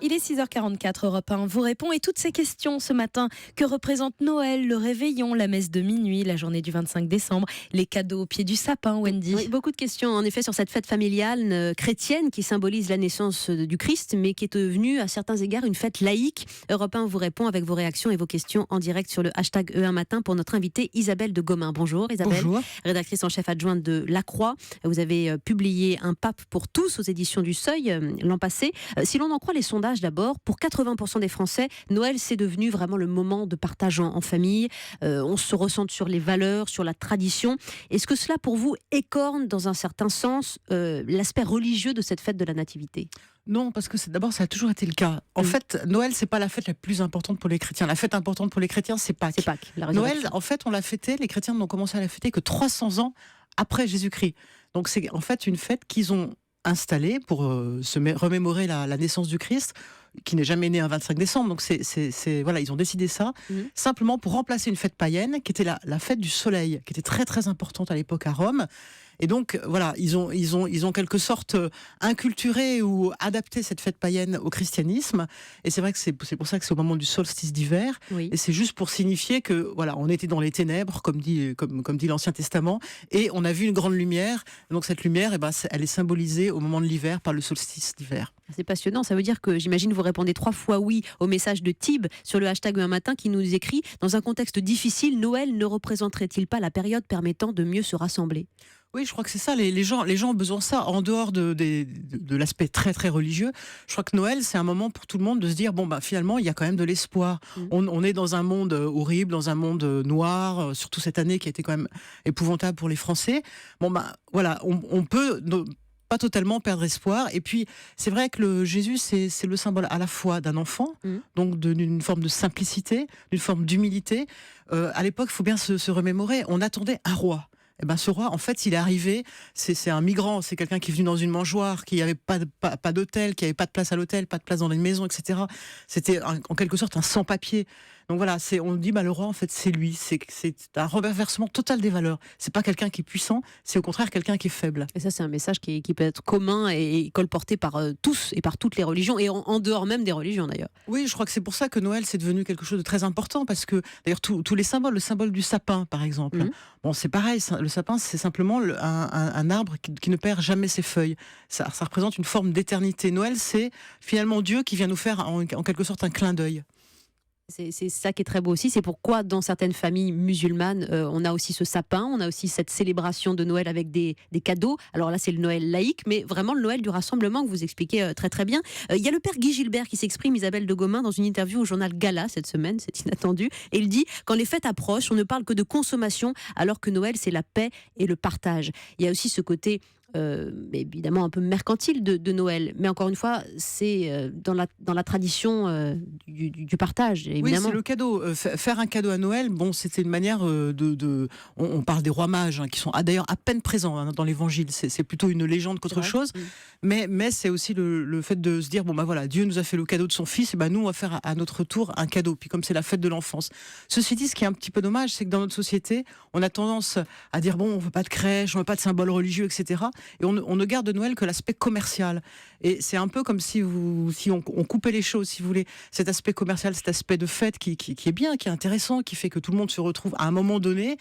Il est 6h44, Europe 1 vous répond et toutes ces questions ce matin. Que représente Noël, le réveillon, la messe de minuit, la journée du 25 décembre, les cadeaux au pied du sapin, Wendy? Oui, beaucoup de questions en effet sur cette fête familiale chrétienne qui symbolise la naissance du Christ, mais qui est devenue à certains égards une fête laïque. Europe 1 vous répond avec vos réactions et vos questions en direct sur le hashtag E1 Matin pour notre invitée Isabelle de Gomin. Bonjour Isabelle. Bonjour. Rédactrice en chef adjointe de La Croix. Vous avez publié Un pape pour tous aux éditions du Seuil l'an passé. Si l'on en croit les sondages d'abord, pour 80% des Français, Noël c'est devenu vraiment le moment de partage en famille. On se ressente sur les valeurs, sur la tradition. Est-ce que cela pour vous écorne dans un certain sens l'aspect religieux de cette fête de la Nativité ? Non, parce que d'abord, ça a toujours été le cas. En fait, Noël, c'est pas la fête la plus importante pour les chrétiens. La fête importante pour les chrétiens, c'est Pâques. C'est Pâques, la Noël, résurrection. en fait, on l'a fêté, les chrétiens n'ont commencé à la fêter que 300 ans après Jésus-Christ. Donc c'est en fait une fête qu'ils ont installée pour remémorer la naissance du Christ, qui n'est jamais né un 25 décembre. Donc voilà, ils ont décidé ça, simplement pour remplacer une fête païenne, qui était la fête du soleil, qui était très très importante à l'époque à Rome. Et donc voilà, ils ont quelque sorte inculturé ou adapté cette fête païenne au christianisme. Et c'est vrai que c'est pour ça que c'est au moment du solstice d'hiver. Oui. Et c'est juste pour signifier que voilà, on était dans les ténèbres, comme dit l'Ancien Testament, et on a vu une grande lumière. Donc cette lumière, elle est symbolisée au moment de l'hiver par le solstice d'hiver. C'est passionnant, ça veut dire que j'imagine vous répondez 3 fois oui au message de Tib sur le hashtag Un Matin qui nous écrit « Dans un contexte difficile, Noël ne représenterait-il pas la période permettant de mieux se rassembler ?» Oui, je crois que c'est ça. Les gens ont besoin de ça. En dehors de l'aspect très très religieux, je crois que Noël, c'est un moment pour tout le monde de se dire finalement, il y a quand même de l'espoir. On est dans un monde horrible, dans un monde noir, surtout cette année qui a été quand même épouvantable pour les Français. Voilà, on peut pas totalement perdre espoir. Et puis, c'est vrai que Jésus, c'est le symbole à la fois d'un enfant, donc d'une forme de simplicité, d'une forme d'humilité. À l'époque, il faut bien se remémorer, on attendait un roi. Ce roi, en fait, il est arrivé, c'est un migrant, c'est quelqu'un qui est venu dans une mangeoire, qui n'avait pas d'hôtel, qui n'avait pas de place à l'hôtel, pas de place dans une maison, etc. C'était en quelque sorte un sans-papier. Donc voilà, on dit le roi, en fait, c'est lui. C'est un renversement total des valeurs. C'est pas quelqu'un qui est puissant, c'est au contraire quelqu'un qui est faible. Et ça, c'est un message qui peut être commun et colporté par tous et par toutes les religions, et en dehors même des religions d'ailleurs. Oui, je crois que c'est pour ça que Noël, c'est devenu quelque chose de très important, parce que d'ailleurs, tous les symboles, le symbole du sapin, par exemple, c'est pareil, le sapin, c'est simplement un arbre qui ne perd jamais ses feuilles. Ça représente une forme d'éternité. Noël, c'est finalement Dieu qui vient nous faire en quelque sorte un clin d'œil. C'est ça qui est très beau aussi, c'est pourquoi dans certaines familles musulmanes, on a aussi ce sapin, on a aussi cette célébration de Noël avec des cadeaux. Alors là, c'est le Noël laïque, mais vraiment le Noël du rassemblement que vous expliquez très très bien. Il y a le père Guy Gilbert qui s'exprime, Isabelle de Gomin, dans une interview au journal Gala cette semaine, c'est inattendu, et il dit « Quand les fêtes approchent, on ne parle que de consommation, alors que Noël, c'est la paix et le partage. » Il y a aussi ce côté évidemment un peu mercantile de Noël, mais encore une fois c'est dans la tradition du partage évidemment. Oui, c'est le cadeau. Faire un cadeau à Noël, c'était une manière on parle des rois mages qui sont d'ailleurs à peine présents dans l'évangile, c'est plutôt une légende qu'autre chose, mais c'est aussi le fait de se dire voilà, Dieu nous a fait le cadeau de son fils, et nous on va faire à notre tour un cadeau, puis comme c'est la fête de l'enfance. Ceci dit, ce qui est un petit peu dommage, c'est que dans notre société on a tendance à dire on veut pas de crèche, on veut pas de symbole religieux, etc. Et on ne garde de Noël que l'aspect commercial. Et c'est un peu comme si on coupait les choses, si vous voulez. Cet aspect commercial, cet aspect de fête qui est bien, qui est intéressant, qui fait que tout le monde se retrouve à un moment donné,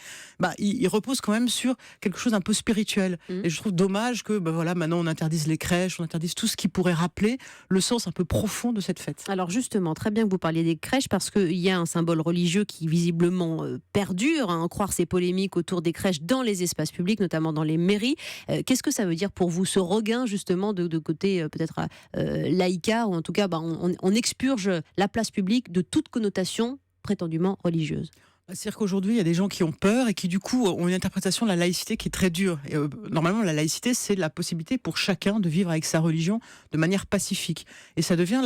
il repose quand même sur quelque chose d'un peu spirituel. Et je trouve dommage que maintenant on interdise les crèches, on interdise tout ce qui pourrait rappeler le sens un peu profond de cette fête. Alors justement, très bien que vous parliez des crèches, parce qu'il y a un symbole religieux qui visiblement perdure, en croire ces polémiques autour des crèches dans les espaces publics, notamment dans les mairies. Qu'est-ce que ça veut dire pour vous, ce regain justement de côté peut-être laïca, ou en tout cas on expurge la place publique de toute connotation prétendument religieuse? C'est-à-dire qu'aujourd'hui, il y a des gens qui ont peur et qui, du coup, ont une interprétation de la laïcité qui est très dure. Et, normalement, la laïcité, c'est la possibilité pour chacun de vivre avec sa religion de manière pacifique. Et ça devient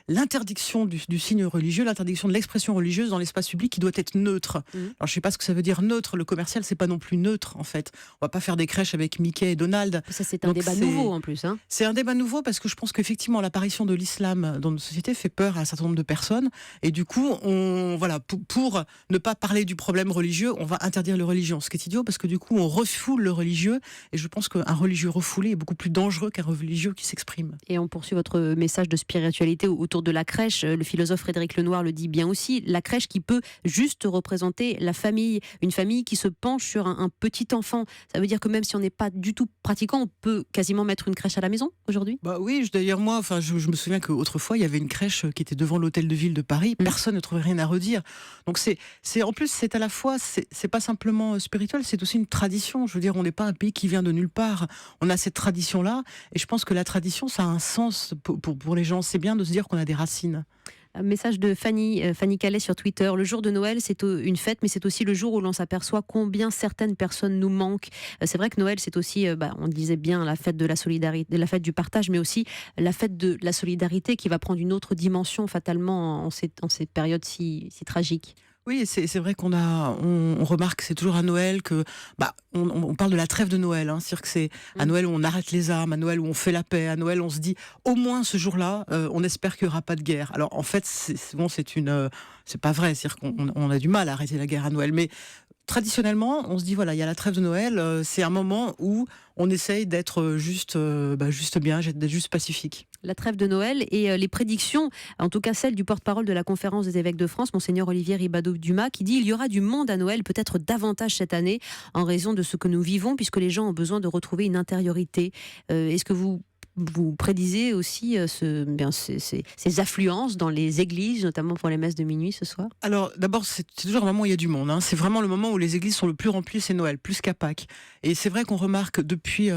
l'interdiction du signe religieux, l'interdiction de l'expression religieuse dans l'espace public qui doit être neutre. Alors, je sais pas ce que ça veut dire neutre. Le commercial, c'est pas non plus neutre, en fait. On va pas faire des crèches avec Mickey et Donald. Ça, c'est un débat nouveau, en plus. C'est un débat nouveau parce que je pense qu'effectivement, l'apparition de l'islam dans notre société fait peur à un certain nombre de personnes. Et du coup, pour ne pas parler parler du problème religieux, on va interdire les religions. Ce qui est idiot parce que du coup, on refoule le religieux. Et je pense qu'un religieux refoulé est beaucoup plus dangereux qu'un religieux qui s'exprime. Et on poursuit votre message de spiritualité autour de la crèche. Le philosophe Frédéric Lenoir le dit bien aussi. La crèche qui peut juste représenter la famille. Une famille qui se penche sur un petit enfant. Ça veut dire que même si on n'est pas du tout pratiquant, on peut quasiment mettre une crèche à la maison aujourd'hui ? Bah oui, d'ailleurs moi, je me souviens qu'autrefois, il y avait une crèche qui était devant l'hôtel de ville de Paris. Personne ne trouvait rien à redire. Donc en plus, c'est à la fois, c'est pas simplement spirituel, c'est aussi une tradition. Je veux dire, on n'est pas un pays qui vient de nulle part. On a cette tradition-là. Et je pense que la tradition, ça a un sens pour les gens. C'est bien de se dire qu'on a des racines. Un message de Fanny Calais sur Twitter. Le jour de Noël, c'est une fête, mais c'est aussi le jour où l'on s'aperçoit combien certaines personnes nous manquent. C'est vrai que Noël, c'est aussi, on disait bien, la fête de la solidarité, la fête du partage, mais aussi la fête de la solidarité qui va prendre une autre dimension fatalement en ces périodes si tragiques. Oui, c'est vrai on remarque, c'est toujours à Noël que, on parle de la trêve de Noël, hein, c'est-à-dire que c'est à Noël où on arrête les armes, à Noël où on fait la paix, à Noël on se dit, au moins ce jour-là, on espère qu'il n'y aura pas de guerre. Alors en fait, c'est pas vrai, c'est-à-dire qu'on a du mal à arrêter la guerre à Noël, mais traditionnellement, on se dit voilà, il y a la trêve de Noël, c'est un moment où on essaye d'être juste bien, d'être juste pacifique. La trêve de Noël et les prédictions, en tout cas celle du porte-parole de la Conférence des évêques de France, Monseigneur Olivier Ribadeau-Dumas, qui dit il y aura du monde à Noël, peut-être davantage cette année, en raison de ce que nous vivons, puisque les gens ont besoin de retrouver une intériorité. Est-ce que vous prédisez aussi ces affluences dans les églises, notamment pour les messes de minuit ce soir ? Alors d'abord, c'est toujours un moment où il y a du monde, hein. C'est vraiment le moment où les églises sont le plus remplies, c'est Noël, plus qu'à Pâques. Et c'est vrai qu'on remarque depuis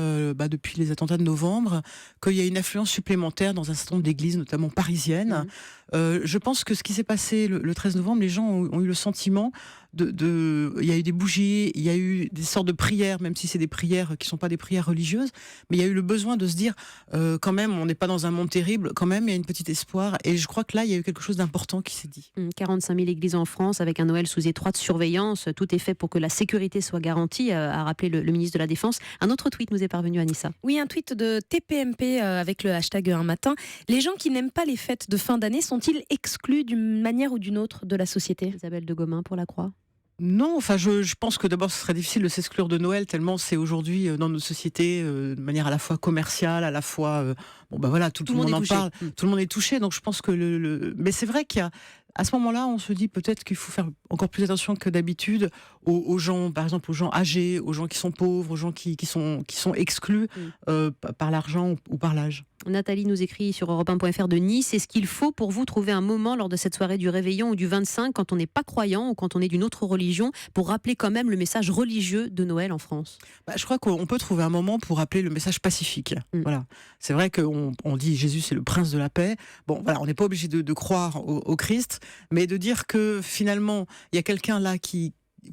les attentats de novembre qu'il y a une affluence supplémentaire dans un certain nombre d'églises, notamment parisiennes. Je pense que ce qui s'est passé le 13 novembre, les gens ont eu le sentiment il y a eu des bougies, il y a eu des sortes de prières, même si c'est des prières qui ne sont pas des prières religieuses, mais il y a eu le besoin de se dire, quand même, on n'est pas dans un monde terrible, quand même, il y a une petite espoir. Et je crois que là, il y a eu quelque chose d'important qui s'est dit. 45 000 églises en France, avec un Noël sous étroite surveillance. Tout est fait pour que la sécurité soit garantie, a rappelé le ministre de la Défense. Un autre tweet nous est parvenu, Anissa. Oui, un tweet de TPMP avec le hashtag un matin. Les gens qui n'aiment pas les fêtes de fin d'année sont-ils exclus d'une manière ou d'une autre de la société ? Isabelle de Gomin pour la Croix. Non, je pense que d'abord ce serait difficile de s'exclure de Noël tellement c'est aujourd'hui dans notre société de manière à la fois commerciale, à la fois tout le monde en parle, tout le monde est touché. Donc je pense que mais c'est vrai qu'il y a à ce moment-là, on se dit peut-être qu'il faut faire encore plus attention que d'habitude aux gens, par exemple aux gens âgés, aux gens qui sont pauvres, aux gens qui sont exclus par l'argent ou par l'âge. Nathalie nous écrit sur Europe1.fr de Nice. Est-ce qu'il faut pour vous trouver un moment lors de cette soirée du réveillon ou du 25 quand on n'est pas croyant ou quand on est d'une autre religion pour rappeler quand même le message religieux de Noël en France ? Je crois qu'on peut trouver un moment pour rappeler le message pacifique. Voilà. C'est vrai qu'on dit Jésus c'est le prince de la paix. Bon, voilà, on n'est pas obligé de croire au Christ, mais de dire que finalement il y a quelqu'un là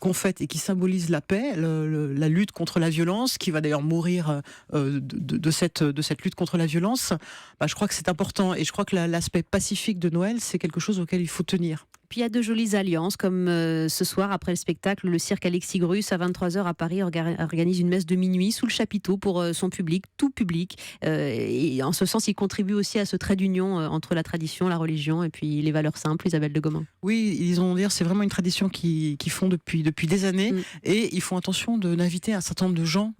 qu'on fête et qui symbolise la paix, la lutte contre la violence, qui va d'ailleurs mourir de cette lutte contre la violence. Je crois que c'est important et je crois que l'aspect pacifique de Noël, c'est quelque chose auquel il faut tenir. Puis il y a de jolies alliances, comme ce soir, après le spectacle, le cirque Alexis Grus, à 23h à Paris, organise une messe de minuit sous le chapiteau pour son public, tout public. Et en ce sens, il contribue aussi à ce trait d'union entre la tradition, la religion et puis les valeurs simples, Isabelle de Gomin. Oui, ils ont dire c'est vraiment une tradition qu'ils font depuis des années et ils font attention d'inviter un certain nombre de gens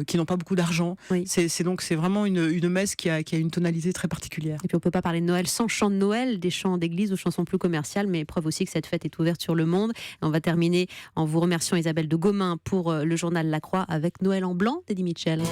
qui n'ont pas beaucoup d'argent. Oui. C'est vraiment une messe qui a une tonalité très particulière. Et puis on ne peut pas parler de Noël sans chant de Noël, des chants d'église aux chansons plus commerciales, mais preuve aussi que cette fête est ouverte sur le monde. Et on va terminer en vous remerciant Isabelle de Gomin pour le journal La Croix avec Noël en blanc d'Eddie Mitchell.